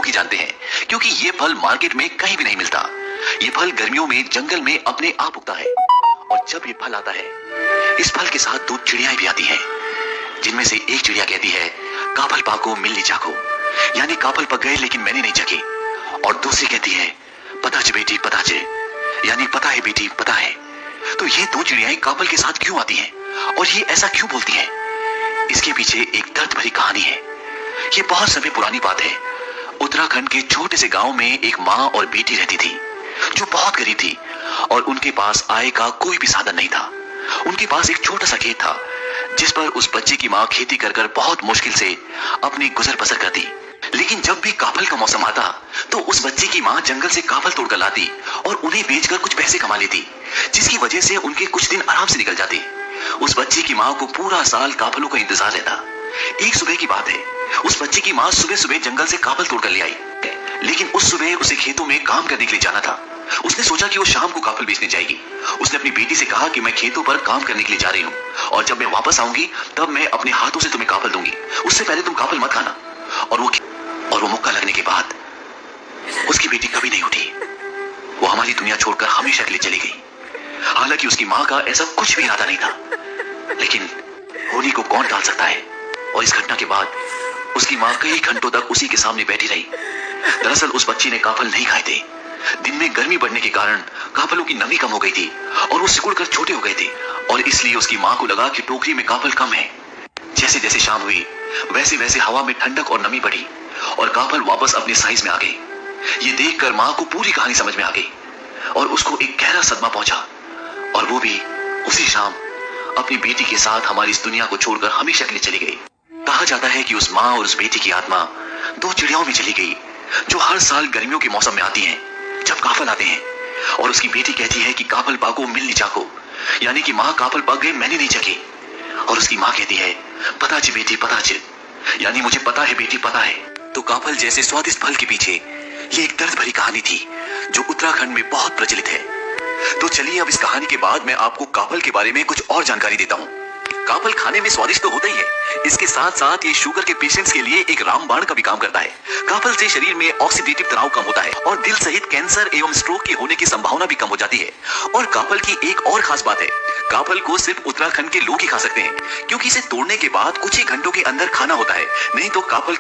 लोग ही जानते हैं, क्योंकि ये फल मार्केट में कहीं भी नहीं मिलता। ये फल गर्मियों में जंगल में अपने आप उगता है और जब ये फल आता है, इस फल के साथ दो चिड़ियाएं भी आती हैं, जिनमें से एक चिड़िया कहती है काफल पाको मिलनी चाको, यानी काफल पक गए लेकिन मैंने नहीं चखे, और दूसरी कहती है पताच बेटी पताच, यानी पता है बेटी पता है। तो ये दो चिड़ियाएं काफल के साथ क्यों आती हैं और ये ऐसा क्यों बोलती हैं? इसके पीछे एक दर्द भरी कहानी है। ये बहुत समय पुरानी बात है। उत्तराखंड के छोटे से गांव में एक माँ और बेटी रहती थी, जो बहुत गरीब थी और उनके पास आय का कोई भी साधन नहीं था। उनके पास एक छोटा सा खेत था, जिस पर उस बच्चे की माँ खेती कर कर बहुत मुश्किल से अपनी गुजर बसर करती। लेकिन जब भी काफल का मौसम आता, तो उस बच्चे की माँ जंगल से काफल तोड़कर लाती और उन्हें बेचकर कुछ पैसे कमा लेती, जिसकी वजह से उनके कुछ दिन आराम से निकल जाते। उस बच्चे की माँ को पूरा साल काफलों का इंतजार रहता। एक सुबह की बात है, उस बच्चे की माँ सुबह सुबह जंगल से काफल तोड़कर ले आई, लेकिन उस सुबह उसे खेतों में काम करने के लिए जाना था। उसने सोचा कि वो शाम को काफल बेचने जाएगी। उसने अपनी बेटी से कहा कि मैं खेतों पर काम करने के लिए जा रही हूँ और जब मैं वापस आऊंगी तब मैं अपने हाथों से तुम्हें काफल दूंगी, उससे पहले तुम काफल मत खाना। और वो मुक्का लगने के बाद उसकी बेटी कभी नहीं उठी। वो हमारी दुनिया छोड़कर हमेशा के लिए चली गई। हालांकि उसकी माँ का ऐसा कुछ भी इरादा नहीं था, लेकिन होली को कौन टाल सकता है। और इस घटना के बाद उसकी माँ कई घंटों तक उसी के सामने बैठी रही। दरअसल उस बच्ची ने काफल नहीं खाए थे। दिन में गर्मी बढ़ने के कारण काफलों की नमी कम हो गई थी और वो सिकुड़कर छोटे हो गए थे, और इसलिए उसकी माँ को लगा कि टोकरी में काफल कम है। जैसे जैसे शाम हुई, वैसे वैसे हवा में ठंडक और नमी बढ़ी और काफल वापस अपने साइज में आ गए। ये देखकर माँ को पूरी कहानी समझ में आ गई और उसको एक गहरा सदमा पहुंचा, और वो भी उसी शाम अपनी बेटी के साथ हमारी इस दुनिया को छोड़कर हमेशा के लिए चली गई। कहा जाता है कि उस माँ और उस बेटी की आत्मा दो चिड़ियाओं में चली गई, जो हर साल गर्मियों के मौसम में आती हैं, जब काफल आते हैं। और उसकी बेटी कहती है कि काफल पाको मिलनी चाको, यानी कि माँ काफल पक गए मैंने नहीं चखे। और उसकी माँ कहती है पताच बेटी पताच, यानी मुझे पता है बेटी पता है। तो काफल जैसे स्वादिष्ट फल के पीछे ये एक दर्द भरी कहानी थी, जो उत्तराखंड में बहुत प्रचलित है। तो चलिए अब इस कहानी के बाद मैं आपको काफल के बारे में कुछ और जानकारी देता हूँ। काफल खाने में स्वादिष्ट तो होता ही है, इसके साथ साथ ये शुगर के पेशेंट्स के लिए एक रामबाण का भी काम करता है। काफल से शरीर में ऑक्सीडेटिव तनाव कम होता है और दिल सहित कैंसर एवं स्ट्रोक के होने की संभावना भी कम हो जाती है। और काफल की एक और खास बात है, काफल को सिर्फ उत्तराखंड के लोग ही खा सकते हैं, क्योंकि इसे तोड़ने के बाद कुछ ही घंटों के अंदर खाना होता है, नहीं तो काफल